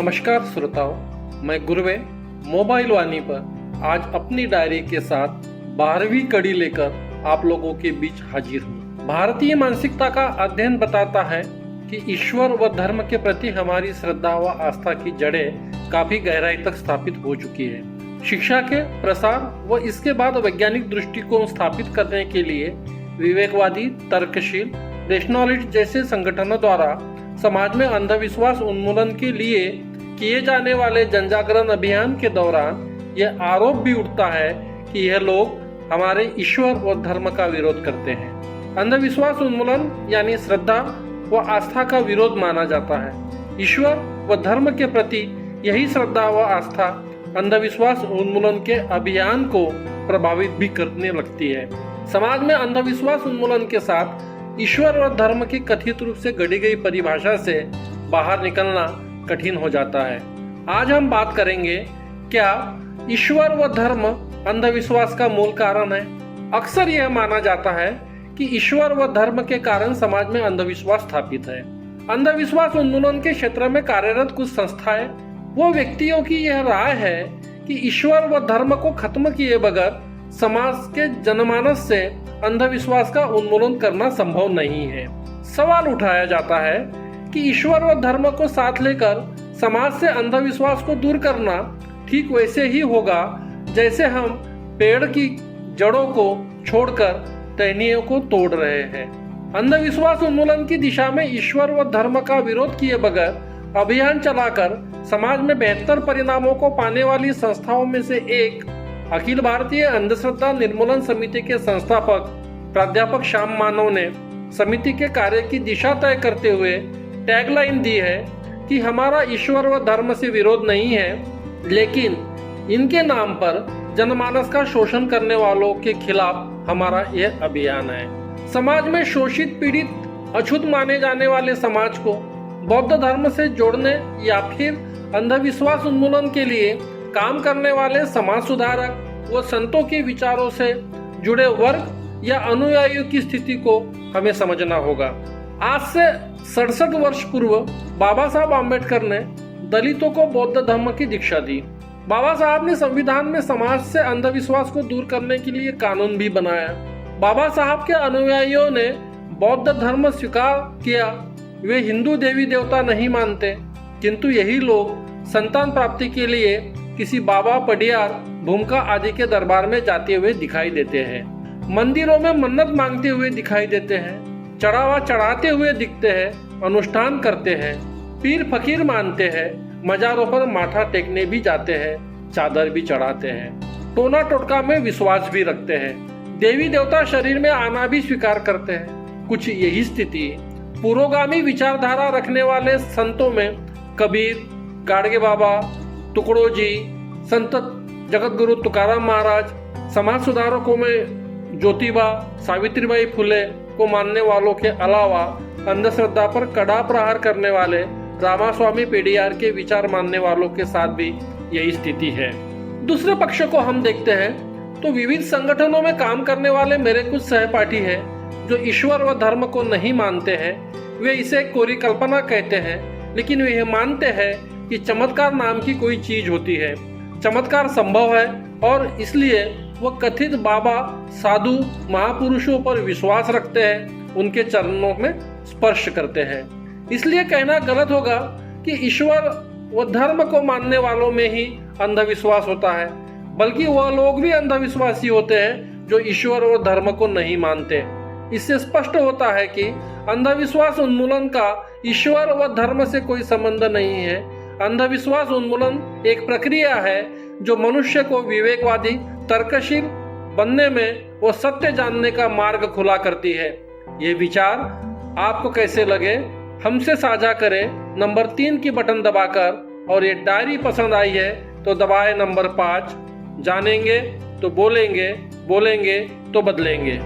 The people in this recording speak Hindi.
नमस्कार श्रोताओं, मैं गुरवे मोबाइल वाणी पर आज अपनी डायरी के साथ 12वीं कड़ी लेकर आप लोगों के बीच हाजिर हूँ। भारतीय मानसिकता का अध्ययन बताता है कि ईश्वर व धर्म के प्रति हमारी श्रद्धा व आस्था की जड़ें काफी गहराई तक स्थापित हो चुकी है। शिक्षा के प्रसार व इसके बाद वैज्ञानिक दृष्टिकोण स्थापित करने के लिए विवेकवादी, तर्कशील, रेशनलिस्ट जैसे संगठनों द्वारा समाज में अंधविश्वास उन्मूलन के लिए किए जाने वाले जनजागरण अभियान के दौरान यह आरोप भी उठता है कि यह लोग हमारे ईश्वर व धर्म का विरोध करते हैं। अंधविश्वास उन्मूलन यानी श्रद्धा व आस्था का विरोध माना जाता है। ईश्वर व धर्म के प्रति यही श्रद्धा व आस्था अंधविश्वास उन्मूलन के अभियान को प्रभावित भी करने लगती है। समाज में अंधविश्वास उन्मूलन के साथ ईश्वर और धर्म की कथित रूप से गढ़ी गई परिभाषा से बाहर निकलना कठिन हो जाता है। आज हम बात करेंगे, क्या ईश्वर व धर्म अंधविश्वास का मूल कारण है? अक्सर यह माना जाता है कि ईश्वर व धर्म के कारण समाज में अंधविश्वास स्थापित है। अंधविश्वास उन्मूलन के क्षेत्र में कार्यरत कुछ संस्थाएं वो व्यक्तियों की यह राय है कि ईश्वर व धर्म को खत्म किए बगैर समाज के जनमानस से अंधविश्वास का उन्मूलन करना संभव नहीं है। सवाल उठाया जाता है कि ईश्वर व धर्म को साथ लेकर समाज से अंधविश्वास को दूर करना ठीक वैसे ही होगा जैसे हम पेड़ की जड़ों को छोड़कर टहनियों को तोड़ रहे हैं। अंधविश्वास उन्मूलन की दिशा में ईश्वर व धर्म का विरोध किए बगैर अभियान चलाकर समाज में बेहतर परिणामों को पाने वाली संस्थाओं में से एक अखिल भारतीय अंधश्रद्धा निर्मूलन समिति के संस्थापक प्राध्यापक श्याम मानव ने समिति के कार्य की दिशा तय करते हुए टैगलाइन दी है कि हमारा ईश्वर व धर्म से विरोध नहीं है, लेकिन इनके नाम पर जनमानस का शोषण करने वालों के खिलाफ हमारा यह अभियान है। समाज में शोषित, पीड़ित, अछूत माने जाने वाले समाज को बौद्ध धर्म से जोड़ने या फिर अंधविश्वास उन्मूलन के लिए काम करने वाले समाज सुधारक व संतों के विचारों से जुड़े वर्ग या अनुयायियों की स्थिति को हमें समझना होगा। आज से 67 वर्ष पूर्व बाबा साहब आम्बेडकर ने दलितों को बौद्ध धर्म की दीक्षा दी। बाबा साहब ने संविधान में समाज से अंधविश्वास को दूर करने के लिए कानून भी बनाया। बाबा साहब के अनुयायियों ने बौद्ध धर्म स्वीकार किया। वे हिंदू देवी देवता नहीं मानते, किंतु यही लोग संतान प्राप्ति के लिए किसी बाबा, पडियार, भूमिका आदि के दरबार में जाते हुए दिखाई देते हैं। मंदिरों में मन्नत मांगते हुए दिखाई देते हैं, चढ़ावा चढ़ाते हुए दिखते हैं, अनुष्ठान करते हैं, पीर फकीर मानते हैं, मजारों पर माथा टेकने भी जाते हैं, चादर भी चढ़ाते हैं, टोना टोटका में विश्वास भी रखते हैं, देवी देवता शरीर में आना भी स्वीकार करते हैं। कुछ यही स्थिति पुरोगामी विचारधारा रखने वाले संतों में कबीर, गाडगे बाबा, टुकड़ो जी, संत जगत गुरु तुकाराम महाराज, समाज सुधारकों में ज्योतिबा, सावित्रीबाई फुले को मानने वालों के अलावा अंधश्रद्धा पर कड़ा प्रहार करने वाले रामास्वामी पेडियार के विचार मानने वालों के साथ भी यही स्थिति है। दूसरे पक्ष को हम देखते हैं तो विविध संगठनों में काम करने वाले मेरे कुछ सहपाठी हैं जो ईश्वर व धर्म को नहीं मानते हैं। वे इसे कोरी कल्पना कहते हैं, लेकिन वे यह मानते हैं कि चमत्कार नाम की कोई चीज होती है, चमत्कार संभव है और इसलिए वो कथित बाबा, साधु, महापुरुषों पर विश्वास रखते हैं, उनके चरणों में स्पर्श करते हैं। इसलिए कहना गलत होगा कि ईश्वर व धर्म को मानने वालों में ही अंधविश्वास होता है, बल्कि वह लोग भी अंधविश्वासी होते हैं जो ईश्वर व धर्म को नहीं मानते। इससे स्पष्ट होता है कि अंधविश्वास उन्मूलन का ईश्वर व धर्म से कोई संबंध नहीं है। अंधविश्वास उन्मूलन एक प्रक्रिया है जो मनुष्य को विवेकवादी, तर्कशील बनने में व सत्य जानने का मार्ग खुला करती है। ये विचार आपको कैसे लगे, हमसे साझा करें नंबर 3 की बटन दबाकर। और ये डायरी पसंद आई है तो दबाएं नंबर 5। जानेंगे तो बोलेंगे, बोलेंगे तो बदलेंगे।